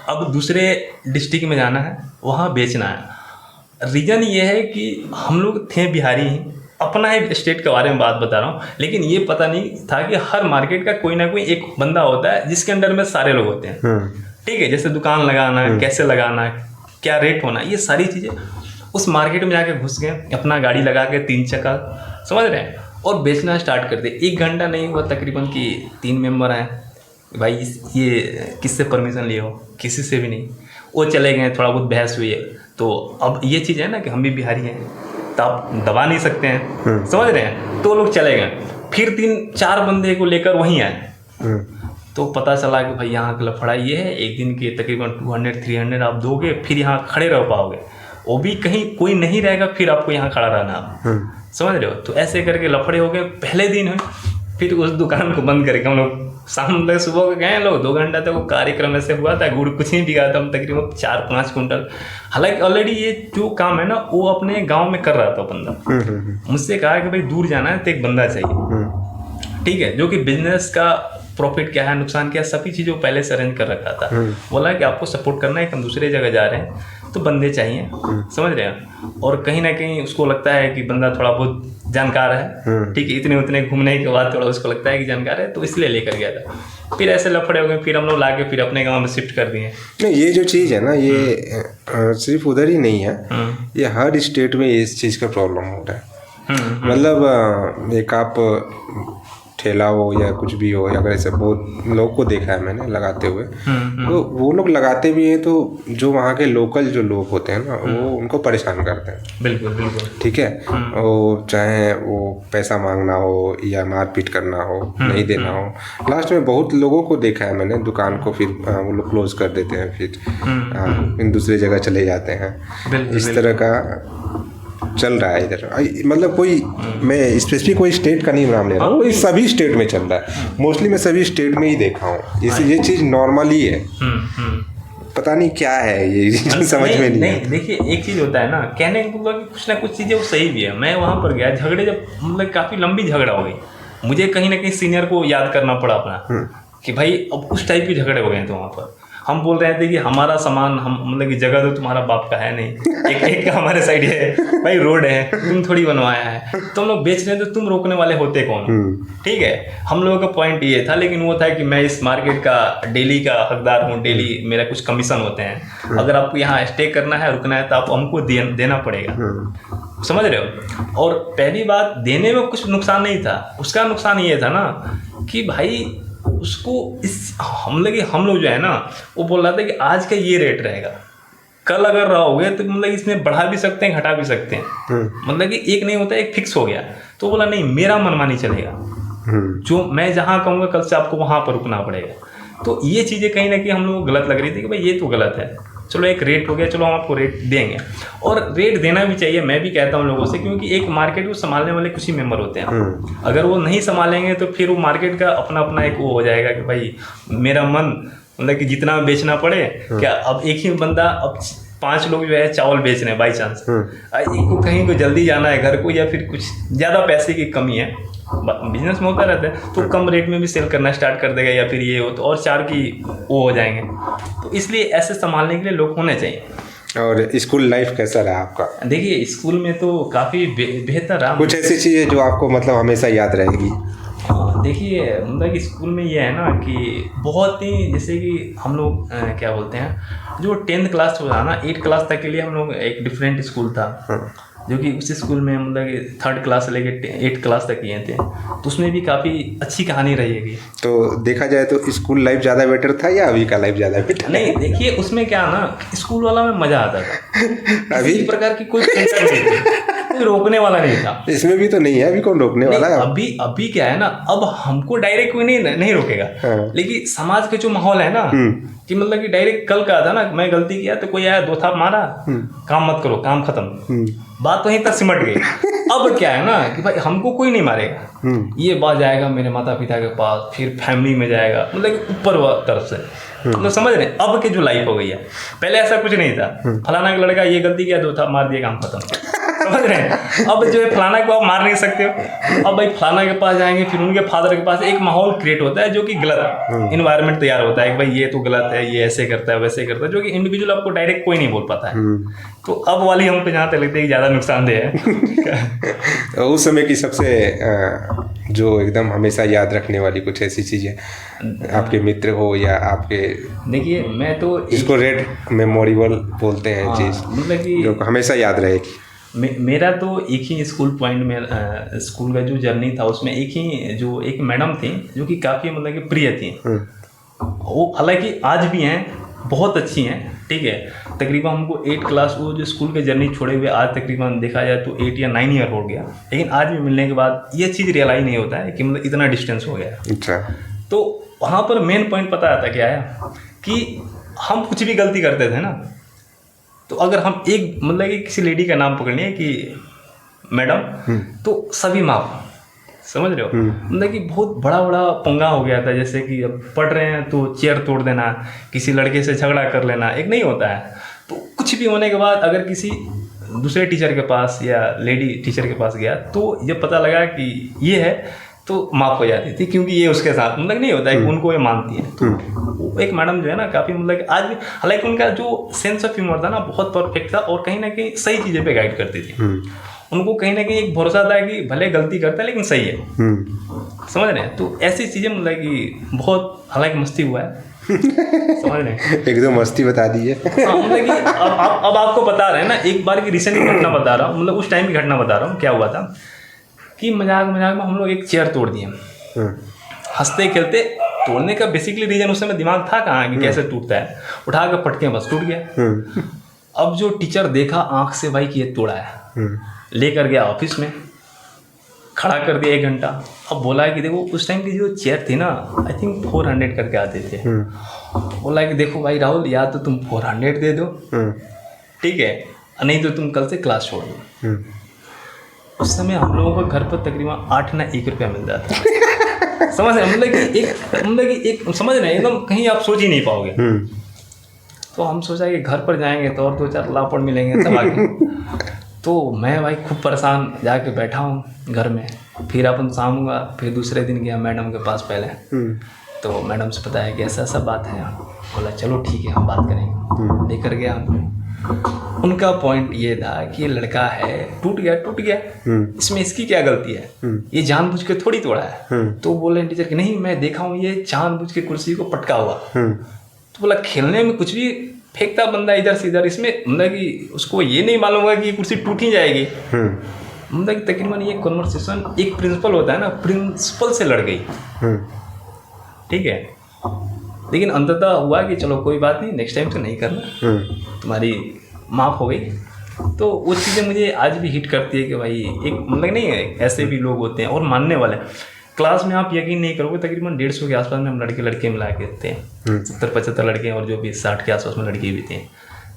S2: अब दूसरे डिस्ट्रिक्ट में जाना है, वहाँ बेचना है। रीज़न ये है कि हम लोग थे बिहारी ही, अपना ही स्टेट के बारे में बात बता रहा हूँ, लेकिन ये पता नहीं था कि हर मार्केट का कोई ना कोई एक बंदा होता है जिसके अंडर में सारे लोग होते हैं, ठीक है, जैसे दुकान लगाना, कैसे लगाना, क्या रेट होना, ये सारी चीज़ें। उस मार्केट में जाके घुस गए, अपना गाड़ी लगा के 3 चक्का, समझ रहे हैं, और बेचना स्टार्ट कर दिए। 1 घंटा नहीं हुआ तकरीबन कि 3 मेंबर आए, भाई ये किससे परमिशन लिए हो, किसी से भी नहीं, वो चले गए, थोड़ा बहुत बहस हुई है। तो अब ये चीज़ है ना कि हम भी बिहारी हैं, तो आप दबा नहीं सकते हैं, समझ रहे हैं, तो लोग चले गए। फिर 3-4 बंदे को लेकर वहीं आए, तो पता चला कि भाई यहाँ का लफड़ा ये है, एक दिन के तकरीबन 200-300 आप दोगे, फिर यहाँ खड़े रह पाओगे, वो भी कहीं कोई नहीं रहेगा, फिर आपको यहाँ खड़ा रहना आप, समझ रहे हो। तो ऐसे करके लफड़े हो गए। पहले दिन हुए, फिर उस दुकान को बंद करके हम लोग शाम तक, सुबह को गए लोग, 2 घंटा तक वो कार्यक्रम ऐसे हुआ था, गुड़ कुछ नहीं बिका था, हम तकरीबन 4-5 कुंटल। हालांकि ऑलरेडी ये जो काम है ना वो अपने गाँव में कर रहा था बंदा, मुझसे कहा कि भाई दूर जाना है तो एक बंदा चाहिए, ठीक है, जो कि बिजनेस का प्रॉफिट क्या है, नुकसान क्या है, सभी चीज़ों को पहले से अरेंज कर रखा था। बोला कि आपको सपोर्ट करना है कि हम दूसरे जगह जा रहे हैं तो बंदे चाहिए, समझ रहे हैं, और कहीं ना कहीं उसको लगता है कि बंदा थोड़ा बहुत जानकार है, ठीक है, इतने उतने घूमने के बाद थोड़ा उसको लगता है कि जानकार है, तो इसलिए लेकर गया था। फिर ऐसे लफड़े हो गए, फिर हम लोग ला के फिर अपने गाँव में शिफ्ट कर दिए।
S1: नहीं, ये जो चीज़ है ना, ये सिर्फ उधर ही नहीं है, ये हर स्टेट में इस चीज़ का प्रॉब्लम हो रहा है। मतलब एक आप ठेला हो या कुछ भी हो, या अगर ऐसे बहुत लोग को देखा है मैंने लगाते हुए, तो वो लोग लगाते भी हैं तो जो वहाँ के लोकल जो लोग होते हैं ना, वो उनको परेशान करते हैं।
S2: बिल्कुल बिल्कुल,
S1: ठीक है, वो चाहे वो पैसा मांगना हो या मारपीट करना हो, नहीं देना हो। लास्ट में बहुत लोगों को देखा है मैंने, दुकान को फिर वो लोग क्लोज कर देते हैं, फिर दूसरी जगह चले जाते हैं। इस तरह का चल रहा है इधर। मतलब कोई, मैं स्पेसिफिक कोई स्टेट का नहीं नाम ले रहा हूँ, ये सभी स्टेट में चल रहा है। मोस्टली मैं सभी स्टेट में ही देखा हूँ, ये चीज़ नॉर्मली है। पता नहीं क्या है ये समझ में नहीं।
S2: देखिए, एक चीज़ होता है ना, कहने का मतलब कि कुछ ना कुछ चीज़ें वो सही भी है। मैं वहाँ पर गया, झगड़े जब मतलब काफ़ी लंबी झगड़ा हो गई, मुझे कहीं ना कहीं सीनियर को याद करना पड़ा अपना कि भाई अब उस टाइप के झगड़े हो गए थे वहाँ पर। हम बोल रहे थे कि हमारा सामान, हम मतलब कि जगह तो तुम्हारा बाप का है नहीं, एक हमारे साइड है भाई, रोड है, तुम थोड़ी बनवाया है, तुम लोग बेच रहे हैं तो तुम रोकने वाले होते कौन, ठीक है। हम लोगों का पॉइंट ये था, लेकिन वो था कि मैं इस मार्केट का डेली का हकदार हूँ, डेली मेरा कुछ कमीशन होते हैं, अगर आपको यहाँ स्टे करना है, रुकना है, तो आप हमको देना पड़ेगा, समझ रहे हो। और पहली बात, देने में कुछ नुकसान नहीं था, उसका नुकसान ये था ना कि भाई उसको हम लोग जो है ना, वो बोल रहा था कि आज का ये रेट रहेगा, कल अगर रहोगे तो मतलब इसमें बढ़ा भी सकते हैं, घटा भी सकते हैं, मतलब कि एक नहीं होता, एक फिक्स हो गया। तो बोला नहीं, मेरा मनमानी चलेगा, जो मैं जहाँ कहूँगा कल से आपको वहाँ पर रुकना पड़ेगा। तो ये चीज़ें कहीं ना कहीं हम लोग को गलत लग रही थी कि भाई ये तो गलत है। चलो एक रेट हो गया, चलो हम आपको रेट देंगे, और रेट देना भी चाहिए, मैं भी कहता हूँ लोगों से, क्योंकि एक मार्केट को संभालने वाले कुछ ही मेंबर होते हैं। अगर वो नहीं संभालेंगे तो फिर वो मार्केट का अपना अपना एक वो हो जाएगा कि भाई मेरा मन, मतलब कि जितना बेचना पड़े क्या। अब एक ही बंदा, अब 5 लोग जो है चावल बेच रहे हैं बाई चांस, एक को कहीं को जल्दी जाना है घर को, या फिर कुछ ज़्यादा पैसे की कमी है, बिजनेस में होता रहता है, तो कम रेट में भी सेल करना स्टार्ट कर देगा, या फिर ये हो तो और 4 की वो हो जाएंगे। तो इसलिए ऐसे संभालने के लिए लोग होने चाहिए।
S1: और स्कूल लाइफ कैसा रहा आपका?
S2: देखिए, स्कूल में तो काफ़ी बेहतर रहा।
S1: कुछ ऐसी चीज़ें जो आपको मतलब हमेशा याद रहेगी?
S2: देखिए, मतलब कि स्कूल में ये है ना कि बहुत ही, जैसे कि हम लोग क्या बोलते हैं, जो 10th क्लास हो रहा ना, 8 क्लास तक के लिए हम लोग एक डिफरेंट स्कूल था, जो कि उसी स्कूल में मतलब कि 3rd क्लास से लेकर 8th क्लास तक किए थे, तो उसमें भी काफ़ी अच्छी कहानी रहेगी।
S1: तो देखा जाए तो स्कूल लाइफ ज़्यादा बेटर था या अभी का लाइफ ज़्यादा बेटर?
S2: नहीं, देखिए उसमें क्या ना, स्कूल वाला में मज़ा आता था, अभी प्रकार की कोई टेंशन नहीं थी, कोई रोकने वाला नहीं था।
S1: इसमें भी तो नहीं है, अभी कौन रोकने वाला है?
S2: अभी क्या है ना, अब हमको डायरेक्ट कोई नहीं रोकेगा।
S1: हाँ।
S2: लेकिन समाज के जो माहौल है ना, कि मतलब कि डायरेक्ट कल का था ना, मैं गलती किया तो कोई आया 2 थाप मारा, काम मत करो, काम खत्म, बात वहीं तक सिमट गई। अब क्या है ना कि भाई हमको कोई नहीं मारेगा, ये बात जाएगा मेरे माता पिता के पास, फिर फैमिली में जाएगा, मतलब कि ऊपर तरफ से, मतलब समझ रहे हैं अब की जो लाइफ हो गई है। पहले ऐसा कुछ नहीं था, फलाना का लड़का ये गलती किया 2 थाप मार दिया, काम खत्म, समझ रहे हैं। अब जो है फलाना को आप मार नहीं सकते हो, अब भाई फलाना के पास जाएंगे, फिर उनके फादर के पास, एक माहौल क्रिएट होता है जो कि गलत इन्वायरमेंट तैयार होता है कि भाई ये तो गलत है, ये ऐसे करता है वैसे करता है, जो कि इंडिविजुअल आपको डायरेक्ट कोई नहीं बोल पाता है। तो अब वाली हम पे जहाँ तक लगता है कि ज़्यादा नुकसानदेह है।
S1: उस समय की सबसे जो एकदम हमेशा याद रखने वाली कुछ ऐसी चीज़ें आपके मित्र हो या आपके,
S2: देखिए मैं तो
S1: इसको रेड मेमोरेबल बोलते हैं चीज़,
S2: मतलब कि
S1: जो हमेशा याद रहेगी।
S2: मेरा तो एक ही स्कूल पॉइंट में स्कूल का जो जर्नी था उसमें एक मैडम थी जो कि काफ़ी मतलब कि प्रिय थी। वो हालांकि आज भी हैं, बहुत अच्छी हैं, ठीक है। तकरीबन हमको 8 क्लास, वो जो स्कूल के जर्नी छोड़े हुए आज तकरीबन देखा जाए तो 8 या 9 ईयर हो गया, लेकिन आज भी मिलने के बाद ये चीज़ रियलाइज नहीं होता है कि मतलब इतना डिस्टेंस हो गया।
S1: अच्छा।
S2: तो वहाँ पर मेन पॉइंट पता आता क्या है कि हम कुछ भी गलती करते थे ना, तो अगर हम एक मतलब कि किसी लेडी का नाम पकड़ लिए कि मैडम, तो सभी माफ, समझ रहे हो, मतलब कि बहुत बड़ा बड़ा पंगा हो गया था। जैसे कि अब पढ़ रहे हैं तो चेयर तोड़ देना, किसी लड़के से झगड़ा कर लेना, एक नहीं होता है। तो कुछ भी होने के बाद अगर किसी दूसरे टीचर के पास या लेडी टीचर के पास गया तो जब पता लगा कि ये है तो माफ़ हो जाती थी, क्योंकि ये उसके साथ मतलब नहीं होता है कि उनको ये मानती है। तो एक मैडम जो है ना काफ़ी मतलब कि आज भी, हालांकि उनका जो सेंस ऑफ ह्यूमर था ना बहुत परफेक्ट था और कहीं ना कहीं सही चीज़ें पे गाइड करती थी। उनको कहीं ना कहीं एक भरोसा था कि भले गलती करता है लेकिन सही है, समझ रहे हैं। तो ऐसी चीज़ें मतलब कि बहुत, हालांकि मस्ती हुआ है, समझ रहे हैं,
S1: एकदम मस्ती बता दीजिए।
S2: हाँ, मतलब कि अब आपको बता रहे हैं ना, एक बार की रिसेंट घटना बता रहा हूँ, मतलब उस टाइम की घटना बता रहा हूँ। क्या हुआ था कि मजाक में हम लोग एक चेयर तोड़ दिए, हंसते खेलते। तोड़ने का बेसिकली रीजन उस समय दिमाग था कहाँ कि कैसे टूटता है, उठा कर पटके बस टूट गया। अब जो टीचर देखा आंख से भाई कि ये तोड़ा है, लेकर गया ऑफिस में, खड़ा कर दिया 1 घंटा। अब बोला कि देखो उस टाइम की जो चेयर थी ना, आई थिंक 400 करके आते थे। बोला कि देखो भाई राहुल, या तो तुम 400 दे दो, ठीक है, नहीं तो तुम कल से क्लास छोड़ दो। उस समय हम लोगों को घर पर तकरीबन 8 ना 1 रुपया मिल जाता है, समझ रहे, मतलब कि एक समझ रहे एकदम, कहीं आप सोच ही नहीं पाओगे। तो हम सोचा कि घर पर जाएंगे तो और 2-4 लापड़ मिलेंगे सब आगे। तो मैं भाई खूब परेशान जाके बैठा हूँ घर में। फिर अपन शाम हुआ, फिर दूसरे दिन गया मैडम के पास पहले, तो मैडम से बताया कि ऐसा सब बात है। बोला चलो ठीक है हम बात करेंगे। लेकर गया हमको। उनका पॉइंट ये था कि ये लड़का है, टूट गया, इसमें इसकी क्या गलती है, ये जानबूझ के थोड़ी तोड़ा है। तो बोले टीचर कि नहीं, मैं देखा हूँ ये जानबूझ के कुर्सी को पटका हुआ। तो बोला खेलने में कुछ भी फेंकता बंदा इधर से इधर, इसमें मतलब कि उसको ये नहीं मालूम होगा कि ये कुर्सी टूट ही जाएगी। मतलब कि तकरीबन ये कन्वर्सेशन, एक प्रिंसिपल होता है ना, प्रिंसिपल से लड़ गई, ठीक है। लेकिन अंततः हुआ कि चलो कोई बात नहीं, नेक्स्ट टाइम से नहीं करना, तुम्हारी माफ़ हो गई। तो वो चीज़ें मुझे आज भी हिट करती है कि भाई एक मतलब नहीं है, ऐसे भी लोग होते हैं और मानने वाले। क्लास में आप यकीन नहीं करोगे, तकरीबन 150 के आसपास में हम लड़के मिला के थे, 70-75 लड़के और जो भी 60 के आसपास में लड़के भी थे।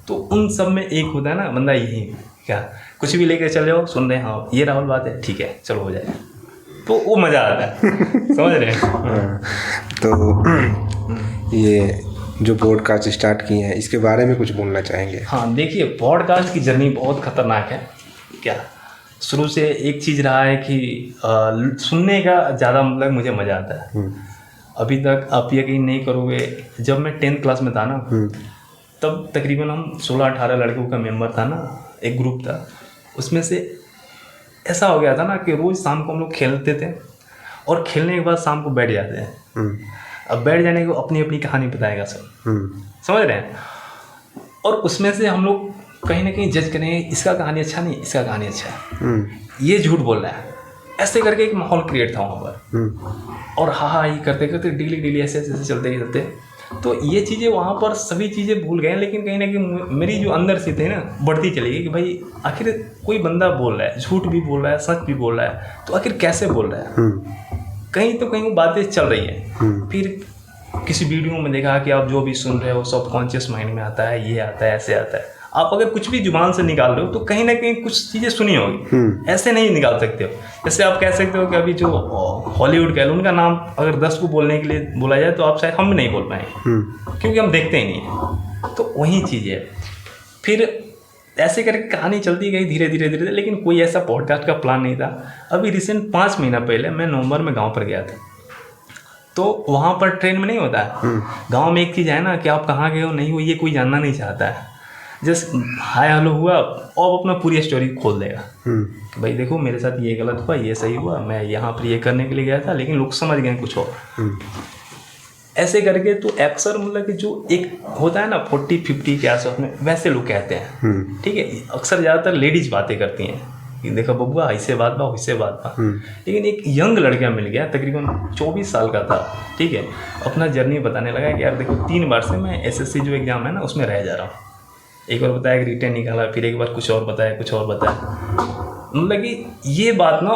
S2: तो उन सब में एक होता है ना बंदा, यही क्या कुछ भी लेके चले जाओ, सुन रहे हैं हाँ ये राहुल बात है, ठीक है चलो हो जाए, तो वो मज़ा आता है। समझ रहे हैं।
S1: तो ये जो पॉडकास्ट स्टार्ट किए हैं इसके बारे में कुछ बोलना चाहेंगे?
S2: हाँ देखिए, पॉडकास्ट की जर्नी बहुत ख़तरनाक है। क्या शुरू से एक चीज़ रहा है कि सुनने का ज़्यादा मतलब मुझे मज़ा आता है। अभी तक आप यकीन नहीं करोगे, जब मैं 10th क्लास में था ना, तब तकरीबन हम 16-18 लड़कों का मेंबर था ना, एक ग्रुप था। उसमें से ऐसा हो गया था ना कि रोज़ शाम को हम लोग खेलते थे और खेलने के बाद शाम को बैठ जाते हैं। अब बैठ जाने को अपनी अपनी कहानी बताएगा सब, समझ रहे हैं। और उसमें से हम लोग कहीं ना कहीं जज करेंगे, इसका कहानी अच्छा नहीं, इसका कहानी अच्छा है, ये झूठ बोल रहा है, ऐसे करके एक माहौल क्रिएट था वहाँ पर। और हाँ ये करते करते डेली ऐसे चलते तो ये चीज़ें वहाँ पर सभी चीज़ें भूल गए, लेकिन कहीं ना कहीं मेरी जो अंदर से थे ना बढ़ती चली गई कि भाई आखिर कोई बंदा बोल रहा है, झूठ भी बोल रहा है, सच भी बोल रहा है, तो आखिर कैसे बोल रहा है। कहीं तो कहीं वो बातें चल रही हैं। फिर किसी वीडियो में देखा कि आप जो भी सुन रहे हो सबकॉन्शियस माइंड में आता है, ये आता है, ऐसे आता है। आप अगर कुछ भी जुबान से निकाल रहे हो तो कहीं ना कहीं कुछ चीज़ें सुनी होगी, ऐसे नहीं निकाल सकते हो। जैसे आप कह सकते हो कि अभी जो हॉलीवुड कह लो, उनका नाम अगर 10 को बोलने के लिए बोला जाए तो आप शायद हम भी नहीं बोल पाएंगे, क्योंकि हम देखते ही नहीं हैं। तो वही चीज़ है। फिर ऐसे करके कहानी चलती गई धीरे धीरे धीरे, लेकिन कोई ऐसा पॉडकास्ट का प्लान नहीं था। अभी रिसेंट 5 महीना पहले मैं नवंबर में गाँव पर गया था। तो वहाँ पर ट्रेन में नहीं होता है, गाँव में एक चीज़ है ना कि आप कहाँ गए हो नहीं हो ये कोई जानना नहीं चाहता है। जस्ट हाय हेलो हुआ और अपना पूरी स्टोरी खोल देगा कि भाई देखो मेरे साथ ये गलत हुआ, ये सही हुआ, मैं यहाँ पर ये करने के लिए गया था, लेकिन लोग समझ गए कुछ और। ऐसे करके तो अक्सर मतलब कि जो एक होता है ना 40-50 के आसपास में, वैसे लोग कहते हैं। ठीक है, अक्सर ज़्यादातर लेडीज बातें करती हैं कि देखो बबुआ ऐसे बात बा वैसे बात बा। लेकिन एक यंग लड़का मिल गया, तकरीबन 24 साल का था। ठीक है, अपना जर्नी बताने लगा कि यार देखो 3 बार से मैं SSC जो एग्ज़ाम है ना उसमें रह जा रहा हूँ। एक बार बताया कि रिटर्न निकाला, फिर एक बार कुछ और बताया, कुछ और बताया। मतलब कि ये बात ना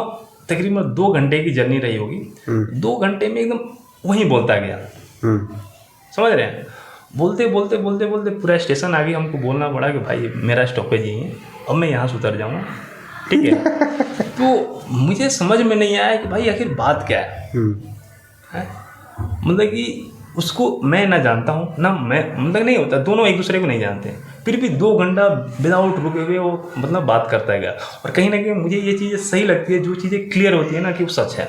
S2: तकरीबन 2 घंटे की जर्नी रही होगी। 2 घंटे में एकदम वहीं बोलता गया। समझ रहे हैं, बोलते बोलते बोलते बोलते पूरा स्टेशन आगे हमको बोलना पड़ा कि भाई मेरा स्टॉपेज यही है, अब मैं यहाँ से उतर जाऊँगा। ठीक है। तो मुझे समझ में नहीं आया कि भाई आखिर बात क्या है। मतलब कि उसको मैं ना जानता हूँ ना मैं, मतलब नहीं होता, दोनों एक दूसरे को नहीं जानते, फिर भी 2 घंटा विदाउट रुके हुए वो मतलब बात करता गया। और कहीं ना कहीं मुझे ये चीज़ें सही लगती है, जो चीज़ें क्लियर होती है ना कि वो सच है।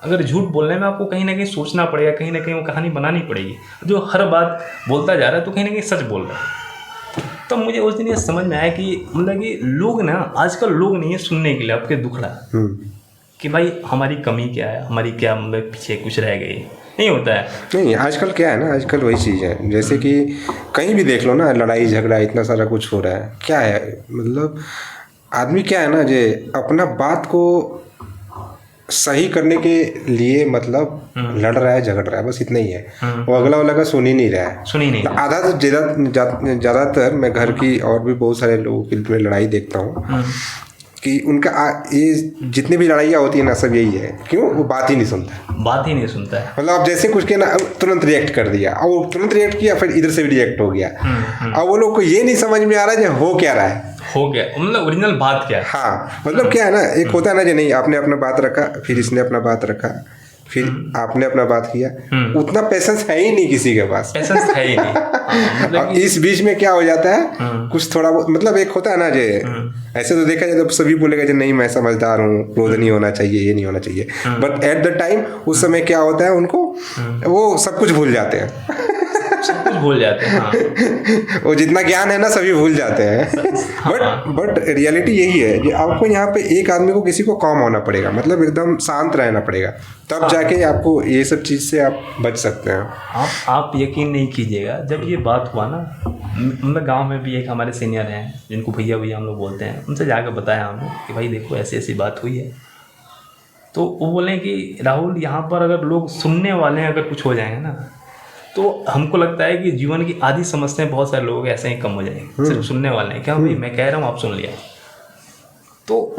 S2: अगर झूठ बोलने में आपको कहीं ना कहीं सोचना पड़ेगा, कहीं ना कहीं वो कहानी बनानी पड़ेगी। जो हर बात बोलता जा रहा है तो कहीं ना कहीं सच बोल रहा है। तो मुझे उस दिन ये समझ में आया कि मतलब कि लोग ना आजकल लोग नहीं है सुनने के लिए आपके दुखड़ा कि भाई हमारी कमी क्या है, हमारी क्या मतलब पीछे कुछ रह गई, नहीं होता है।
S1: नहीं, आजकल क्या है ना, आजकल वही चीज़ है, जैसे कि कहीं भी देख लो ना, लड़ाई झगड़ा इतना सारा कुछ हो रहा है। क्या है मतलब आदमी क्या है ना, जे अपना बात को सही करने के लिए मतलब लड़ रहा है, झगड़ रहा है, बस इतना ही है। वो अगला वाला का सुन ही नहीं रहा है,
S2: सुन ही नहीं।
S1: आधा तो ज़्यादातर मैं घर की और भी बहुत सारे लोगों की में लड़ाई देखता हूँ कि उनका ये जितनी भी लड़ाइयाँ होती है ना सब यही है, क्यों वो बात ही नहीं सुनता,
S2: बात ही नहीं सुनता है।
S1: मतलब आप जैसे कुछ कहना तुरंत रिएक्ट कर दिया, और वो तुरंत रिएक्ट किया, फिर इधर से भी रिएक्ट हो गया। अब वो लोग को ये नहीं समझ में आ रहा है हो क्या रहा है,
S2: हो गया मतलब ओरिजिनल बात क्या है।
S1: हाँ, मतलब क्या है ना, एक होता है ना जो नहीं, आपने अपना बात रखा, फिर इसने अपना बात रखा, फिर आपने अपना बात किया, उतना पेशेंस है ही नहीं किसी के पास,
S2: पेशेंस है ही नहीं।
S1: मतलब इस बीच में क्या हो जाता है कुछ थोड़ा बहुत, मतलब एक होता है ना जे ऐसे तो देखा जाए तो सभी बोलेगा जो नहीं मैं समझदार हूँ, क्रोध नहीं होना चाहिए, ये नहीं होना चाहिए, बट एट द टाइम उस समय क्या होता है उनको वो सब कुछ भूल जाते हैं।
S2: सब कुछ भूल जाते हैं। हाँ।
S1: वो जितना ज्ञान है ना सभी भूल जाते हैं। बट रियलिटी यही है कि आपको यहाँ पे एक आदमी को किसी को काम होना पड़ेगा, मतलब एकदम शांत रहना पड़ेगा, तब जाके आपको ये सब चीज़ से आप बच सकते हैं।
S2: आप यकीन नहीं कीजिएगा, जब ये बात हुआ ना, मतलब गांव में भी एक हमारे सीनियर हैं जिनको भैया भैया हम लोग बोलते हैं, उनसे जाकर बताया हमने कि भाई देखो ऐसी ऐसी बात हुई है। तो वो बोले कि राहुल यहाँ पर अगर लोग सुनने वाले हैं, अगर कुछ हो जाएंगे ना, तो हमको लगता है कि जीवन की आधी समस्याएं बहुत सारे लोगों के ऐसे ही कम हो जाएंगी, सिर्फ सुनने वाले हैं। क्या भाई मैं कह रहा हूँ आप सुन लिया, तो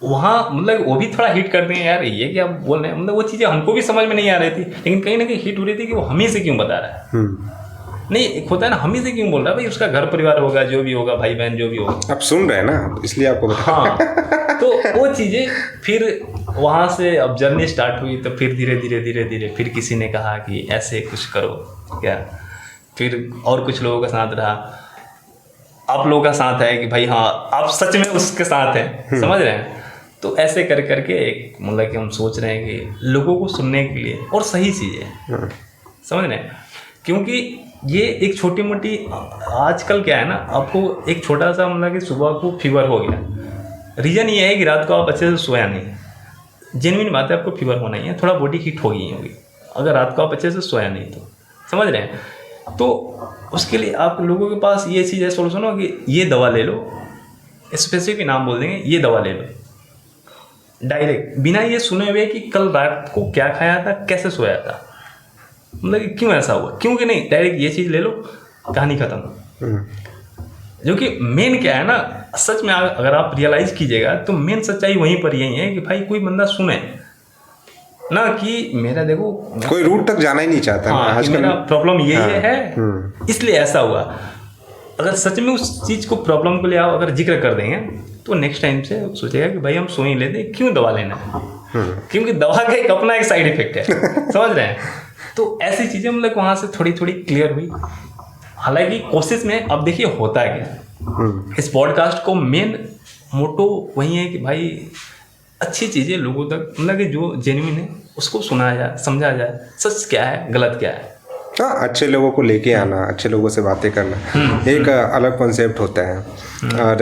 S2: वहाँ मतलब वो भी थोड़ा हिट करते हैं यार, ये क्या बोल रहे हैं, मतलब वो चीज़ें हमको भी समझ में नहीं आ रही थी, लेकिन कहीं ना कहीं हिट हो रही थी कि वो हम ही से क्यों बता रहा है। नहीं, एक होता है ना हम ही से क्यों बोल रहा है, भाई उसका घर परिवार होगा, जो भी होगा, भाई बहन जो भी होगा,
S1: आप सुन रहे हैं ना, इसलिए आपको
S2: हाँ। तो वो चीज़ें फिर वहाँ से अब जर्नी स्टार्ट हुई, तो फिर धीरे धीरे धीरे धीरे फिर किसी ने कहा कि ऐसे कुछ करो क्या, फिर और कुछ लोगों का साथ रहा, आप लोगों का साथ है कि भाई हाँ आप सच में उसके साथ हैं, समझ रहे हैं। तो ऐसे कर करके एक मतलब कि हम सोच रहे हैं कि लोगों को सुनने के लिए और सही चीज़ें समझ रहे हैं, क्योंकि ये एक छोटी मोटी आजकल क्या है ना, आपको एक छोटा सा मतलब कि सुबह को फीवर हो गया, रीज़न ये है कि रात को आप अच्छे से सोया नहीं, जेन्युइन बात है, आपको फीवर होना ही है, थोड़ा बॉडी हीट हो गई होगी अगर रात को आप अच्छे से सोया नहीं तो, समझ रहे हैं। तो उसके लिए आप लोगों के पास ये चीज़ है सोल्यूशन हो कि ये दवा ले लो, स्पेसिफिक नाम बोल देंगे, ये दवा ले लो डायरेक्ट, बिना ये सुने हुए कि कल रात को क्या खाया था, कैसे सोया था, मतलब कि क्यों ऐसा हुआ, क्यों कि नहीं, डायरेक्ट ये चीज़ ले लो, कहानी ख़त्म। जो कि मेन क्या है ना, सच में अगर आप रियलाइज़ कीजिएगा तो मेन सच्चाई वहीं पर यही है कि भाई कोई बंदा सुने ना, कि मेरा देखो
S1: कोई रूट तक जाना ही नहीं चाहता।
S2: हाँ, कि मेरा प्रॉब्लम ये है इसलिए ऐसा हुआ। अगर सच में उस चीज़ को, प्रॉब्लम को ले आप अगर जिक्र कर देंगे तो नेक्स्ट टाइम से सोचेगा कि भाई हम सो ही लेते, क्यों दवा लेना है, क्योंकि दवा का एक अपना एक साइड इफेक्ट है। समझ रहे हैं? तो ऐसी चीज़ें मतलब वहाँ से थोड़ी थोड़ी क्लियर हुई। हालांकि कोशिश में अब देखिए होता है क्या, इस पॉडकास्ट को मेन मोटो वही है कि भाई अच्छी चीज़ें लोगों तक, मतलब कि जो जेन्युइन है उसको सुनाया जाए, समझा जाए, सच क्या है गलत क्या है।
S1: हाँ, अच्छे लोगों को लेके आना, अच्छे लोगों से बातें करना एक अलग कॉन्सेप्ट होता है। और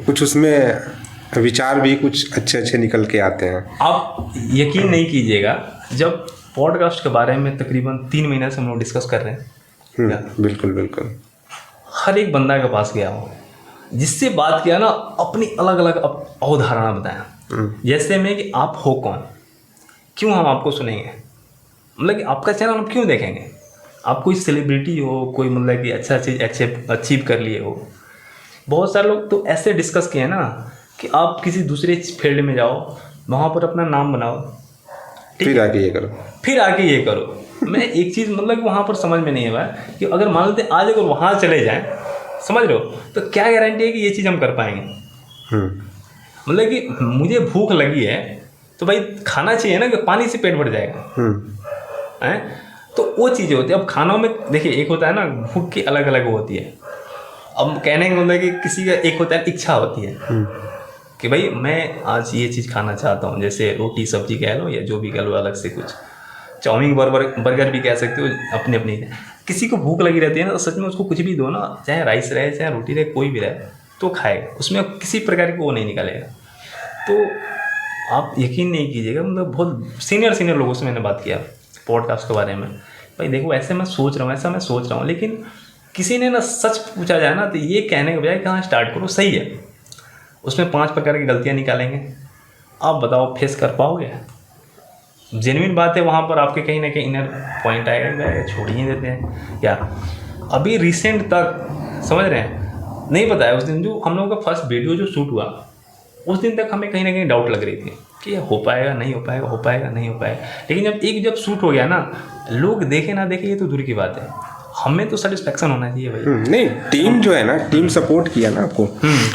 S1: कुछ उसमें विचार भी कुछ अच्छे अच्छे निकल के आते हैं।
S2: आप यकीन नहीं कीजिएगा, जब पॉडकास्ट के बारे में तकरीबन 3 महीने से हम लोग डिस्कस कर रहे हैं,
S1: बिल्कुल बिल्कुल,
S2: हर एक बंदा के पास गया हूँ, जिससे बात किया ना, अपनी अलग अलग अवधारणा बताया। जैसे में कि आप हो कौन, क्यों हम आपको सुनेंगे, मतलब कि आपका चैनल हम क्यों देखेंगे, आप कोई सेलिब्रिटी हो, कोई मतलब कि अच्छा चीज़ अचीव कर लिए हो। बहुत सारे लोग तो ऐसे डिस्कस किए ना कि आप किसी दूसरे फील्ड में जाओ, वहाँ पर अपना नाम बनाओ,
S1: फिर आके ये करो।
S2: मैं एक चीज़ मतलब कि वहाँ पर समझ में नहीं आया कि अगर मान लेते आज अगर वहाँ चले जाएं, समझ रहे हो, तो क्या गारंटी है कि ये चीज़ हम कर पाएंगे। मतलब कि मुझे भूख लगी है तो भाई खाना चाहिए ना, कि पानी से पेट भर जाएगा हैं, तो वो चीज़ें होती है। अब खानों में देखिए एक होता है ना, भूख की अलग अलग होती है। अब कहने का मतलब कि किसी का एक होता है इच्छा होती है कि भाई मैं आज ये चीज़ खाना चाहता हूँ, जैसे रोटी सब्जी कह लो या जो भी कह लो, अलग से कुछ चाउमीन बर्गर भी कह सकते हो, अपनी अपनी। किसी को भूख लगी रहती है ना, तो सच में उसको कुछ भी दो ना, चाहे राइस रहे चाहे रोटी रहे, कोई भी रहे, तो खाएगा, उसमें किसी प्रकार की वो नहीं निकालेगा। तो आप यकीन नहीं कीजिएगा, मतलब बहुत सीनियर लोगों से मैंने बात किया पॉडकास्ट के बारे में, भाई देखो ऐसे मैं सोच रहा हूँ, ऐसा मैं सोच रहा हूँ, लेकिन किसी ने ना सच पूछा जाए ना, तो ये कहने के बजाय कहाँ स्टार्ट करो, सही है, उसमें 5 प्रकार की गलतियाँ निकालेंगे, आप बताओ फेस कर पाओगे। जेन्युइन बात है, वहाँ पर आपके कहीं ना कहीं इनर पॉइंट आएगा, छोड़ ही देते हैं क्या। अभी रिसेंट तक समझ रहे हैं, नहीं पता है, उस दिन जो हम लोगों का फर्स्ट वीडियो जो शूट हुआ, उस दिन तक हमें कहीं ना कहीं डाउट लग रही थी कि ये हो पाएगा नहीं हो पाएगा, हो पाएगा नहीं हो पाएगा। लेकिन जब शूट हो गया ना, लोग देखे ना देखे ये तो दूर की बात है, हमें तो सेटिस्फेक्शन होना चाहिए भाई।
S1: नहीं, टीम जो है ना, टीम सपोर्ट किया ना आपको,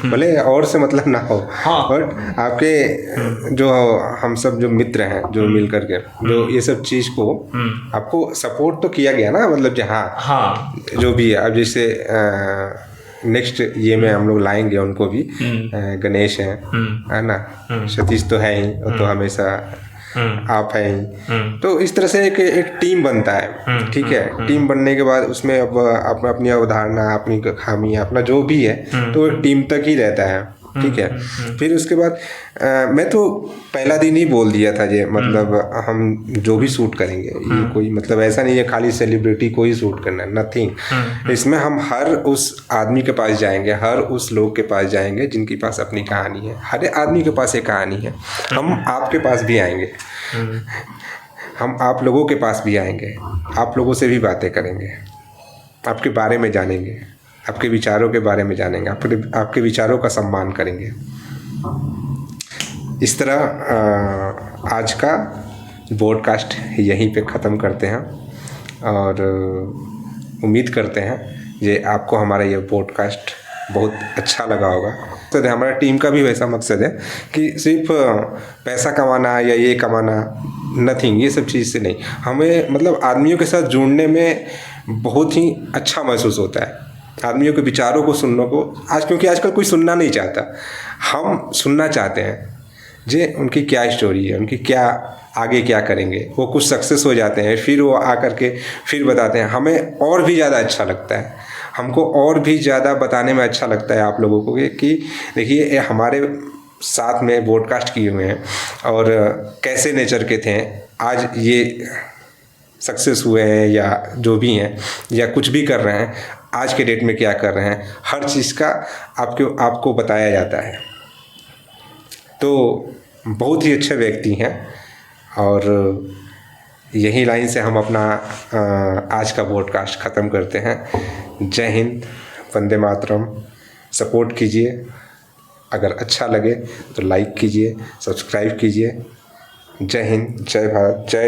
S1: भले और से मतलब ना हो।
S2: हाँ।
S1: और आपके जो हम सब जो मित्र हैं, जो मिल करके जो ये सब चीज़ को आपको सपोर्ट तो किया गया ना, मतलब
S2: हाँ
S1: जो भी है। अब जैसे नेक्स्ट ये में हम लोग लाएंगे उनको भी, गणेश है ना, सतीश तो है ही, वो तो हमेशा आप हैं ही। तो इस तरह से एक टीम बनता है, ठीक है। टीम बनने के बाद उसमें अब अपनी अवधारणा, अपनी खामी, अपना जो भी है, तो टीम तक ही रहता है, ठीक है। फिर उसके बाद मैं तो पहला दिन ही बोल दिया था ये, मतलब हम जो भी शूट करेंगे, ये कोई मतलब ऐसा नहीं है खाली सेलिब्रिटी को ही शूट करना है, नथिंग। इसमें हम हर उस आदमी के पास जाएंगे, हर उस लोग के पास जाएंगे जिनके पास अपनी कहानी है। हर आदमी के पास एक कहानी है। हम आपके पास भी आएंगे, हम आप लोगों के पास भी आएंगे, आप लोगों से भी बातें करेंगे, आपके बारे में जानेंगे, आपके विचारों के बारे में जानेंगे, आपके विचारों का सम्मान करेंगे। इस तरह आज का पॉडकास्ट यहीं पे ख़त्म करते हैं, और उम्मीद करते हैं ये आपको हमारा ये पॉडकास्ट बहुत अच्छा लगा होगा। तो हमारा टीम का भी वैसा मकसद है कि सिर्फ पैसा कमाना या ये कमाना, नथिंग, ये सब चीज़ से नहीं। हमें मतलब आदमियों के साथ जुड़ने में बहुत ही अच्छा महसूस होता है, आदमियों के विचारों को सुनने को। क्योंकि आजकल कोई सुनना नहीं चाहता, हम सुनना चाहते हैं जे उनकी क्या स्टोरी है, उनकी क्या आगे क्या करेंगे। वो कुछ सक्सेस हो जाते हैं, फिर वो आकर के फिर बताते हैं, हमें और भी ज़्यादा अच्छा लगता है, हमको और भी ज़्यादा बताने में अच्छा लगता है आप लोगों को कि देखिए हमारे साथ में पॉडकास्ट किए हुए हैं और कैसे नेचर के थे, आज ये सक्सेस हुए हैं या जो भी हैं या कुछ भी कर रहे हैं, आज के डेट में क्या कर रहे हैं, हर चीज़ का आपको बताया जाता है। तो बहुत ही अच्छे व्यक्ति हैं और यही लाइन से हम अपना आज का पॉडकास्ट ख़त्म करते हैं। जय हिंद, वंदे मातरम। सपोर्ट कीजिए, अगर अच्छा लगे तो लाइक कीजिए, सब्सक्राइब कीजिए। जय हिंद, जय भारत, जय